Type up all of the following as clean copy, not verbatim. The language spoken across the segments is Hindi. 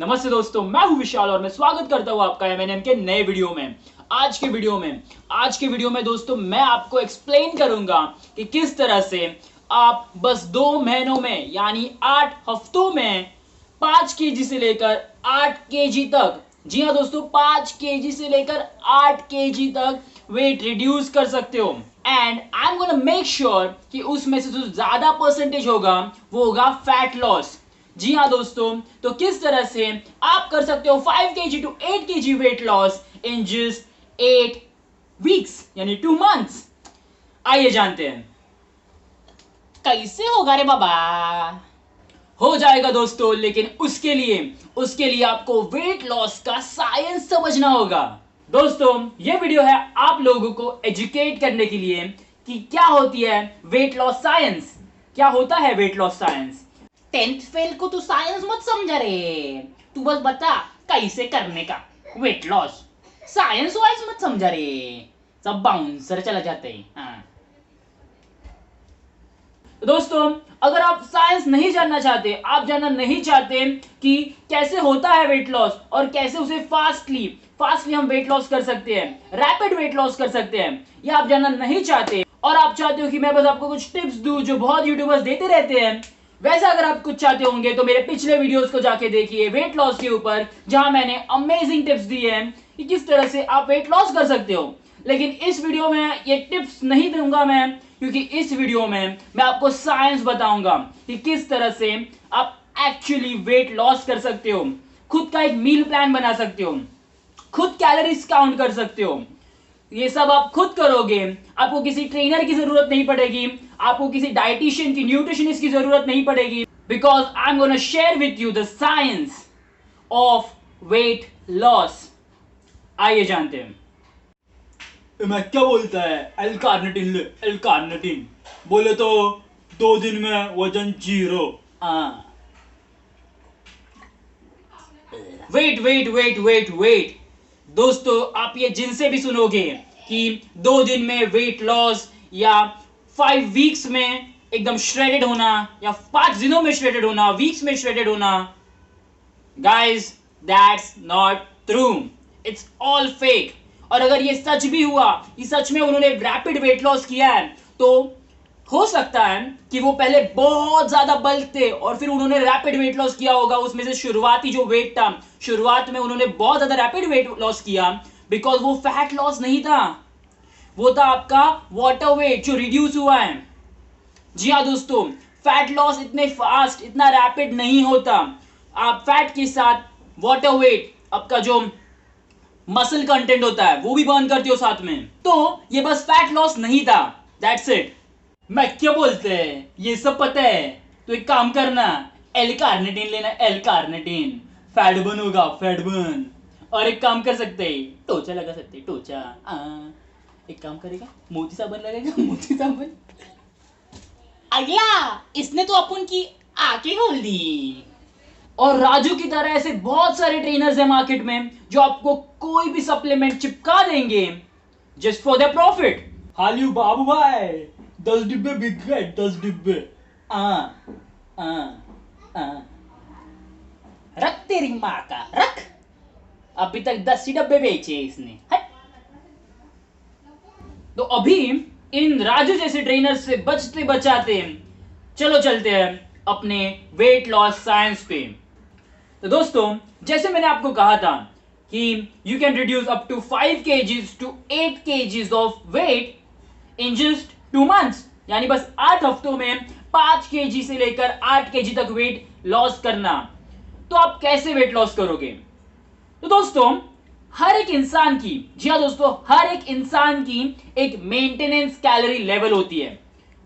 नमस्ते दोस्तों, मैं हूं विशाल और मैं स्वागत करता हूं आपका एमएनएम के नए वीडियो में। आज के वीडियो में दोस्तों मैं आपको एक्सप्लेन करूंगा कि किस तरह से आप बस 2 महीनों में यानी 8 हफ्तों में 5 केजी से लेकर 8 केजी तक, जी हाँ दोस्तों, 5 केजी से लेकर 8 केजी तक वेट रिड्यूस कर सकते हो। And I am gonna make sure कि उसमें से जो ज्यादा परसेंटेज होगा वो होगा फैट लॉस। जी हाँ दोस्तों, तो किस तरह से आप कर सकते हो 5 kg to 8 kg weight loss in just 8 weeks यानी 2 मंथ्स। आइए जानते हैं कैसे होगा रे बाबा। हो जाएगा दोस्तों, लेकिन उसके लिए आपको वेट लॉस का साइंस समझना होगा। दोस्तों ये वीडियो है आप लोगों को एजुकेट करने के लिए कि क्या होती है वेट लॉस साइंस, क्या होता है weight loss science. 10th fail को तू साइंस मत समझ रे, तू बस बता कैसे करने का वेट लॉस। साइंस वाइज मत समझ रे, सब बाउंसर चला जाते हैं। हाँ। दोस्तों अगर आप साइंस नहीं जानना चाहते, आप जानना नहीं चाहते कि कैसे होता है वेट लॉस और कैसे उसे फास्टली हम वेट लॉस कर सकते हैं, रैपिड वेट लॉस कर सकते हैं, या आप जानना नहीं चाहते और आप चाहते हो कि मैं बस आपको कुछ टिप्स दूं जो बहुत यूट्यूबर्स देते रहते हैं, वैसा अगर आप कुछ चाहते होंगे तो मेरे पिछले वीडियोस को जाके देखिए वेट लॉस के ऊपर, जहां मैंने अमेजिंग टिप्स दी हैं कि किस तरह से आप वेट लॉस कर सकते हो। लेकिन इस वीडियो में ये टिप्स नहीं दूंगा मैं, क्योंकि इस वीडियो में मैं आपको साइंस बताऊंगा कि किस तरह से आप एक्चुअली वेट लॉस कर सकते हो, खुद का एक मील प्लान बना सकते हो, खुद कैलोरीज काउंट कर सकते हो। ये सब आप खुद करोगे, आपको किसी ट्रेनर की जरूरत नहीं पड़ेगी, आपको किसी डाइटिशियन की, न्यूट्रिशनिस्ट की जरूरत नहीं पड़ेगी, because I am gonna share with you the science of weight loss. आइए जानते हैं। मैं क्या बोलता है, एल कार्निटिन ले, एल कार्निटिन बोले तो 2 दिन में वजन 0। वेट दोस्तों, आप ये जिनसे भी सुनोगे कि 2 दिन में वेट लॉस या 5 वीक्स में एकदम श्रेडेड होना या 5 दिनों में श्रेडेड होना, वीक्स में श्रेडेड होना, guys that's not true, it's all fake. और अगर ये सच भी हुआ कि सच में उन्होंने रैपिड वेट लॉस किया है, तो हो सकता है कि वो पहले बहुत ज्यादा बल्क थे और फिर उन्होंने रैपिड वेट लॉस किया होगा। उसमें से शुरुआती जो वेट था, शुरुआत में उन्होंने बहुत ज्यादा रैपिड वेट लॉस किया, बिकॉज वो फैट लॉस नहीं था, वो था आपका वाटर वेट जो रिड्यूस हुआ है। जी हाँ दोस्तों, फैट लॉस इतने फास्ट, इतना रैपिड नहीं होता। आप फैट के साथ वाटर वेट, आपका जो मसल कंटेंट होता है, वो भी बर्न करते हो साथ में। तो ये बस फैट लॉस नहीं था, दैट्स इट। मैं क्या बोलते हैं, ये सब पता है तो एक काम करना, एल कार्निटिन लेना, एल कार्निटिन, फैट बर्न होगा, फैट बर्न। और एक काम कर सकते हैं, टोचा लगा सकते हैं, टोचा। एक काम करेगा, मोती साबुन लगेगा, मोती साबुन। अगला इसने तो अपन की आंखें खोल दी। और राजू की तरह ऐसे बहुत सारे ट्रेनर्स हैं मार्केट में जो आपको कोई भी सप्लीमेंट चिपका देंगे जस्ट फॉर देयर प्रॉफिट। हालियो बाबू भाई, 10 डिब्बे बिक गए, 10 डिब्बे। रख तेरी माँ का रख, अभी तक 10 ही डब्बे बेचे इसने, हट। तो अभी इन राजू जैसे ट्रेनर से बचते बचाते चलो चलते हैं अपने वेट लॉस साइंस पे। तो दोस्तों जैसे मैंने आपको कहा था कि you can reduce up to 5 kgs to 8 kgs of weight in just 2 months, यानी बस 8 हफ्तों में 5 kg से लेकर 8 kg तक वेट लॉस करना। तो आप कैसे वेट लॉस करोगे? तो दोस्तों हर एक इंसान की, जी हाँ दोस्तों, हर एक इंसान की एक मेंटेनेंस कैलोरी लेवल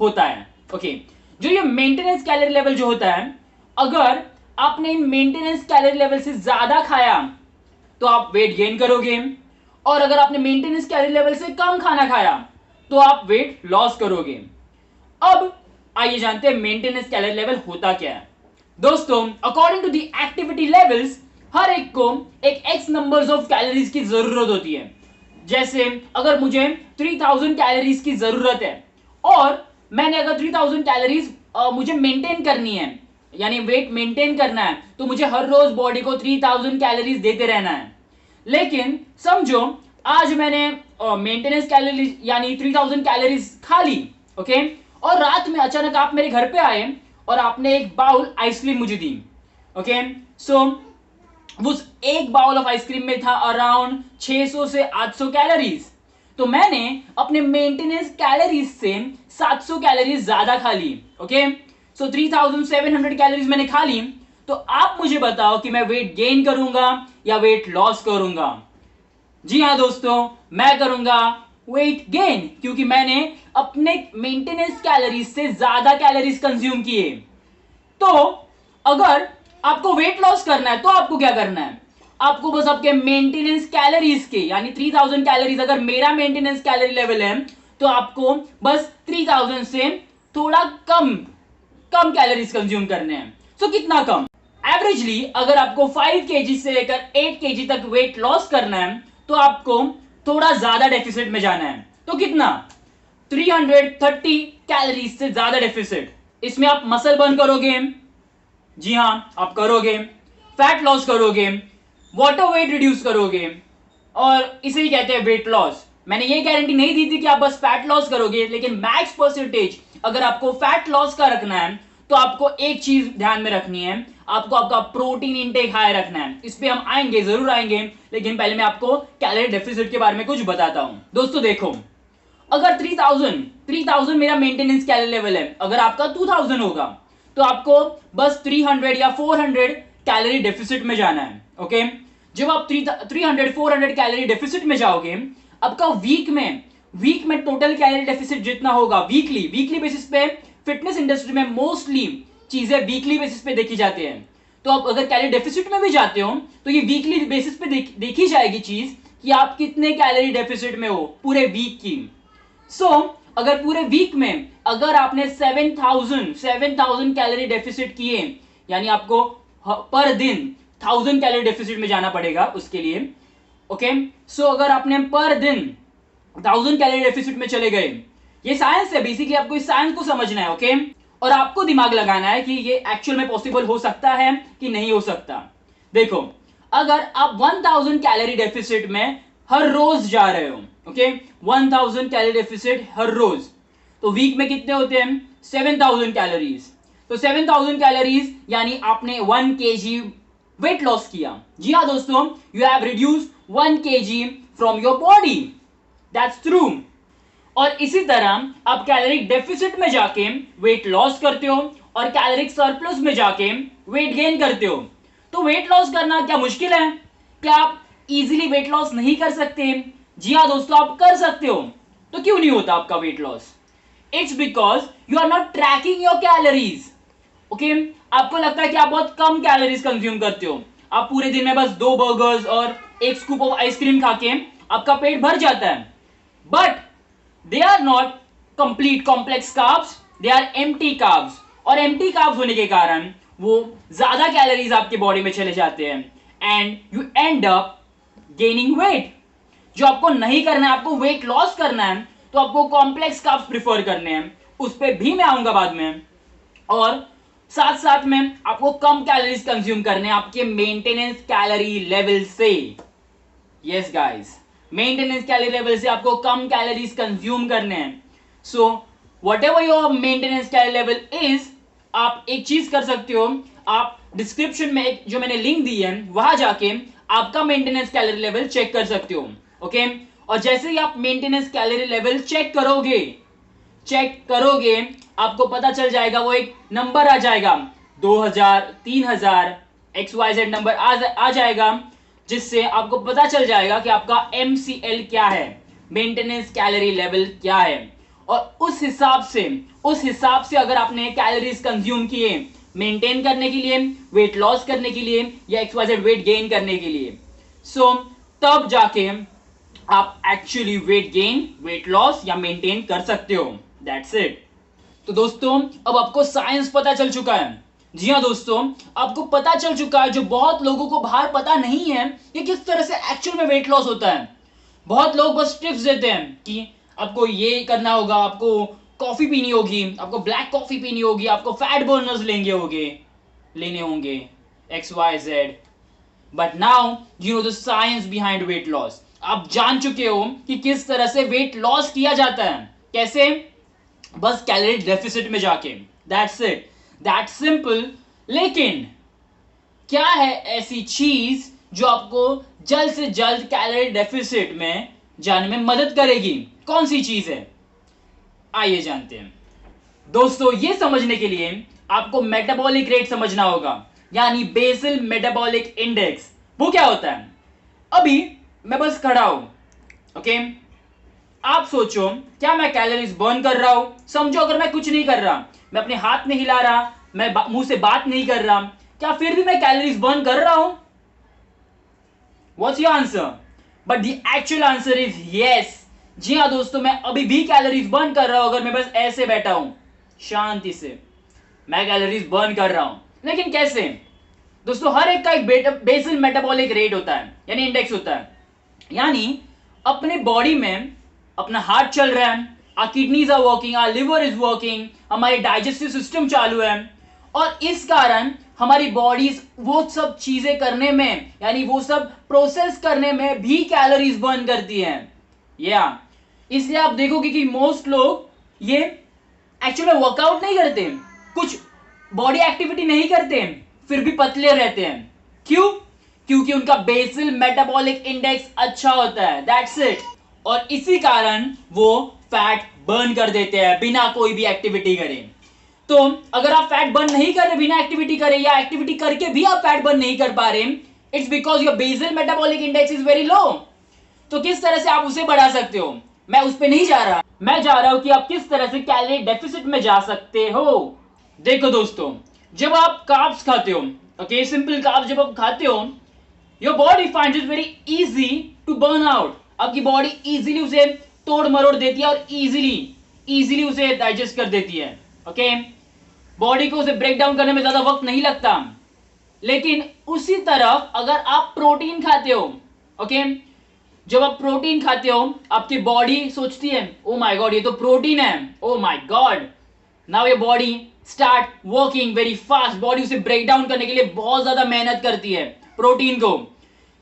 होता है। ओके, जो ये मेंटेनेंस कैलोरी लेवल जो होता है, अगर आपने इन मेंटेनेंस कैलोरी लेवल से ज्यादा खाया तो आप वेट गेन करोगे, और अगर आपने मेंटेनेंस कैलोरी लेवल से कम खाना खाया तो आप वेट लॉस करोगे। अब आइए जानते हैं मेंटेनेंस कैलोरी लेवल होता क्या है। दोस्तों according to the activity levels, हर एक को एक एक्स नंबर्स ऑफ कैलोरीज की जरूरत होती है। जैसे अगर मुझे 3000 कैलोरीज की जरूरत है और मैंने अगर 3000 कैलोरीज मुझे मेंटेन करनी है, यानी वेट मेंटेन करना है तो मुझे हर रोज बॉडी को 3000 कैलोरीज देते रहना है। लेकिन समझो आज मैंने मेंटेनेंस कैलोरीज यानी 3000 कैलोरीज खा ली, ओके, और रात में अचानक आप मेरे घर पे आए और आपने एक बाउल आइसक्रीम मुझे दी, ओके। सो उस एक बाउल ऑफ आइसक्रीम में था अराउंड 600 से 800 कैलोरीज, तो मैंने अपने मेंटेनेंस कैलोरीज से 700 कैलोरीज ज्यादा खा ली, ओके। सो 3700 कैलोरीज मैंने खा ली। तो आप मुझे बताओ कि मैं वेट गेन करूंगा या वेट लॉस करूंगा? जी हाँ दोस्तों, मैं करूंगा वेट गेन, क्योंकि मैंने अपने मेंटेनेंस कैलोरीज से ज्यादा कैलोरीज कंज्यूम किए। तो अगर आपको वेट लॉस करना है तो आपको क्या करना है? आपको बस आपके मेंटेनेंस कैलोरीज के यानी 3000 कैलोरीज, अगर मेरा मेंटेनेंस कैलोरी लेवल है तो आपको बस 3000 से थोड़ा कम कैलोरीज कंज्यूम करने हैं। सो कितना कम? एवरेजली अगर आपको 5 केजी से लेकर 8 केजी तक वेट लॉस करना है तो आपको थोड़ा ज्यादा डेफिसिट में जाना है। तो कितना? 330 कैलोरीज से ज्यादा डेफिसिट। इसमें आप मसल बर्न करोगे, जी हां आप करोगे, फैट लॉस करोगे, वाटर वेट रिड्यूस करोगे, और इसे ही कहते हैं वेट लॉस। मैंने ये गारंटी नहीं दी थी कि आप बस फैट लॉस करोगे, लेकिन मैक्स परसेंटेज अगर आपको फैट लॉस का रखना है तो आपको एक चीज ध्यान में रखनी है, आपको आपका प्रोटीन इंटेक हाई रखना है। इस पे हम आएंगे, जरूर आएंगे, लेकिन पहले मैं आपको कैलोरी डेफिसिट के बारे में कुछ बताता हूं। दोस्तों देखो, अगर 3000 मेरा मेंटेनेंस कैलोरी लेवल है, अगर आपका 2000 होगा तो आपको बस 300 या 400 कैलोरी डेफिसिट में जाना है, ओके। जब आप 300-400 कैलोरी डेफिसिट में जाओगे, आपका वीक में टोटल कैलोरी डेफिसिट जितना होगा वीकली बेसिस पे, फिटनेस इंडस्ट्री में मोस्टली चीजें वीकली बेसिस पे देखी जाती हैं। तो आप अगर कैलोरी डेफिसिट में भी जाते हो तो ये वीकली बेसिस पे देखी जाएगी चीज कि आप कितने कैलोरी डेफिसिट में हो पूरे वीक की। सो अगर पूरे वीक में अगर आपने 7000 कैलोरी डेफिसिट किए, यानी आपको पर दिन 1000 कैलोरी डेफिसिट में जाना पड़ेगा उसके लिए, ओके। सो अगर आपने पर दिन 1000 कैलोरी डेफिसिट में चले गए, ये साइंस है, बेसिकली आपको इस साइंस को समझना है, ओके। और आपको दिमाग लगाना है कि ये एक्चुअल में पॉसिबल हो सकता है कि नहीं हो सकता। देखो, अगर आप 1000 कैलोरी डेफिसिट में हर रोज जा रहे हो, ओके, 1000 कैलोरी डेफिसिट हर रोज, तो वीक में कितने होते हैं? 7000 कैलोरीज। तो 7000 कैलोरीज यानी आपने 1 केजी वेट लॉस किया। जी हाँ दोस्तों, you have reduce 1 KG from your body, that's true. और इसी तरह आप कैलोरिक डेफिसिट में जाके वेट लॉस करते हो और कैलोरिक सरप्लस में जाके वेट गेन करते हो। तो वेट लॉस करना क्या मुश्किल है? क्या आप इजीली वेट लॉस नहीं कर सकते? जी हाँ दोस्तों, आप कर सकते हो। तो क्यों नहीं होता आपका weight loss? It's because you are not tracking your calories, okay. आपको लगता है कि आप बहुत कम कैलोरीज कंज्यूम करते हो, आप पूरे दिन में बस 2 बर्गर्स और 1 स्कूप ऑफ आइसक्रीम खा के आपका पेट भर जाता है। But they are not complete complex carbs, they are empty carbs, और empty carbs होने के कारण वो ज्यादा कैलोरीज आपके बॉडी में चले जाते हैं and you and up gaining weight. जो आपको नहीं करना है, आपको वेट लॉस करना है, तो आपको कॉम्प्लेक्स कार्ब्स प्रिफर करने हैं, उस पर भी मैं आऊंगा बाद में। और साथ साथ में आपको कम कैलोरीज कंज्यूम करने हैं आपके मेंटेनेंस कैलोरी लेवल से। Yes guys, maintenance calorie level से आपको कम कैलोरीज कंज्यूम करने हैं। So what ever your maintenance calorie level is, आप एक चीज कर सकते हो, आप डिस्क्रिप्शन में एक जो मैंने लिंक दी है वहां जाके आपका मेंटेनेंस कैलोरी लेवल चेक कर सकते हो, ओके। और जैसे ही आप मेंटेनेंस कैलोरी लेवल चेक करोगे आपको पता चल जाएगा, वो एक नंबर आ जाएगा 2000, 3000 XYZ नंबर आ जाएगा, जिससे आपको पता चल जाएगा कि आपका MCL क्या है, मेंटेनेंस कैलोरी लेवल क्या है। और उस हिसाब से अगर आपने कैलोरीज कंज्यूम किए मेंटेन करने के लिए, वेट लॉस करने के लिए या XYZ वेट गेन करने के लिए, सो तब जाके आप actually weight gain, weight loss या मेंटेन कर सकते हो। That's it. तो दोस्तों, अब आपको साइंस पता चल चुका है। जी हाँ दोस्तों, आपको पता चल चुका है, जो बहुत लोगों को बाहर पता नहीं है कि किस तरह से एक्चुअल में वेट लॉस होता है। बहुत लोग बस टिप्स देते हैं कि आपको ये करना होगा, आपको कॉफी पीनी होगी, आपको ब्लैक कॉफी पीनी होगी, आपको फैट बर्नर्स लेंगे होंगे। लेने होंगे, XYZ, but now you know the science behind weight loss. आप जान चुके हो कि किस तरह से वेट लॉस किया जाता है। कैसे? बस कैलोरी डेफिसिट में जाके, दैट्स इट, दैट्स सिंपल। लेकिन क्या है ऐसी चीज जो आपको जल्द से जल्द कैलोरी डेफिसिट में जाने में मदद करेगी? कौन सी चीज है? आइए जानते हैं। दोस्तों, ये समझने के लिए आपको मेटाबॉलिक रेट समझना होगा, यानी बेसल मेटाबॉलिक इंडेक्स। वो क्या होता है? अभी मैं बस खड़ा हूं, ओके, आप सोचो क्या मैं कैलोरीज बर्न कर रहा हूं? समझो अगर मैं कुछ नहीं कर रहा, मैं अपने हाथ नहीं हिला रहा, मैं मुंह से बात नहीं कर रहा, क्या फिर भी मैं कैलोरीज बर्न कर रहा हूं? What's your answer? But the actual answer is yes. जी हाँ दोस्तों, मैं अभी भी कैलोरीज बर्न कर रहा हूं। अगर मैं बस ऐसे बैठा हूं शांति से, मैं कैलोरीज बर्न कर रहा हूं। लेकिन कैसे? दोस्तों, हर एक का एक बेसल मेटाबॉलिक रेट होता है, यानी इंडेक्स होता है। यानी अपने बॉडी में अपना हार्ट चल रहा है, our kidneys are working, our liver is working, हमारी डाइजेस्टिव सिस्टम चालू है, और इस कारण हमारी बॉडीज वो सब चीजें करने में, यानी वो सब प्रोसेस करने में भी कैलोरीज बर्न करती हैं। या इसलिए आप देखोगे कि मोस्ट लोग ये एक्चुअली वर्कआउट नहीं करते, कुछ बॉडी एक्टिविटी नहीं करते, फिर भी पतले रहते हैं। क्यों? क्योंकि उनका बेसल मेटाबॉलिक इंडेक्स अच्छा होता है, दैट्स इट। और इसी कारण वो फैट बर्न कर देते हैं बिना कोई भी एक्टिविटी करे। तो अगर आप फैट बर्न नहीं कर रहे बिना एक्टिविटी करे, या एक्टिविटी करके भी आप फैट बर्न नहीं कर पा रहे, it's because your basal metabolic index is very low. तो किस तरह से आप उसे बढ़ा सकते हो? मैं उस पर नहीं जा रहा, मैं जा रहा हूं कि आप किस तरह से कैलोरी डेफिसिट में जा सकते हो। देखो दोस्तों, जब आप कार्ब्स खाते हो, ओके, सिंपल कार्ब्स जब आप खाते हो, your body finds it very easy to burn out. आपकी बॉडी इजीली उसे तोड़ मरोड़ देती है और इजीली उसे डाइजेस्ट कर देती है, ओके। बॉडी को उसे ब्रेक डाउन करने में ज्यादा वक्त नहीं लगता। लेकिन उसी तरफ अगर आप प्रोटीन खाते हो, ओके, जब आप प्रोटीन खाते हो, आपकी बॉडी सोचती है, ओ माय गॉड, ये तो प्रोटीन है, oh my God. Now your body start working very fast. Body उसे ब्रेक डाउन करने के लिए बहुत ज्यादा मेहनत करती है। प्रोटीन को,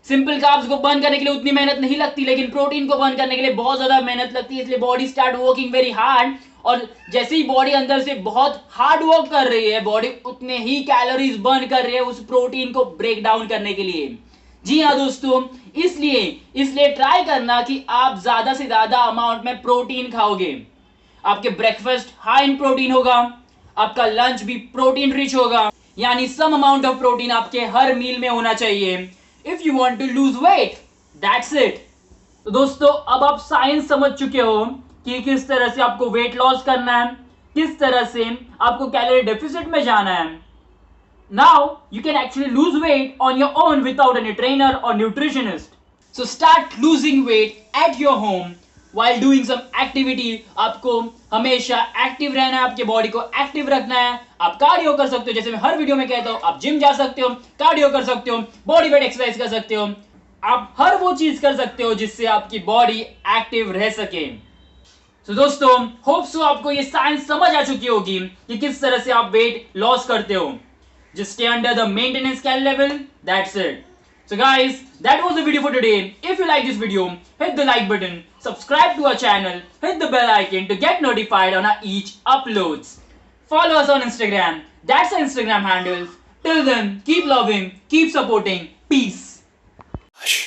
सिंपल कार्ब्स को बर्न करने के लिए उतनी मेहनत नहीं लगती, लेकिन प्रोटीन को बर्न करने के लिए बहुत ज्यादा मेहनत लगती है। इसलिए body start working very hard, और जैसे ही बॉडी अंदर से बहुत हार्ड वर्क कर रही है, बॉडी उतने ही कैलोरीज बर्न कर रही है उस प्रोटीन को ब्रेक डाउन करने के लिए। जी हाँ दोस्तों, इसलिए ट्राई करना कि आप ज्यादा से ज्यादा अमाउंट में प्रोटीन खाओगे। आपके ब्रेकफास्ट हाई इन प्रोटीन होगा, आपका लंच भी प्रोटीन रिच होगा, यानी सम अमाउंट ऑफ प्रोटीन आपके हर मील में होना चाहिए if you want to lose weight, that's it. तो दोस्तों, अब आप साइंस समझ चुके हो कि किस तरह से आपको वेट लॉस करना है, किस तरह से आपको कैलोरी डेफिसिट में जाना है। Now you can actually lose weight on your own without any trainer or nutritionist. So start losing weight at your home while doing some activity. आपको हमेशा एक्टिव रहना है, आपके बॉडी को एक्टिव रखना है। आप कार्डियो कर सकते हो, जैसे मैं हर वीडियो में कहता हूं, आप जिम जा सकते हो, कार्डियो कर सकते हो, बॉडी वेट एक्सरसाइज कर सकते हो, आप हर वो चीज कर सकते हो जिससे आपकी बॉडी एक्टिव रह सके। तो दोस्तों, होप सो आपको ये साइंस समझ आ चुकी होगी कि किस तरह से आप वेट लॉस करते हो। Just stay under the maintenance cal level. That's it. So guys, that was the video for today. If you like this video, hit the like button, subscribe to our channel, hit the bell icon to get notified on our each uploads. Follow us on Instagram. That's our Instagram handles. Till then, keep loving, keep supporting. Peace. Hush.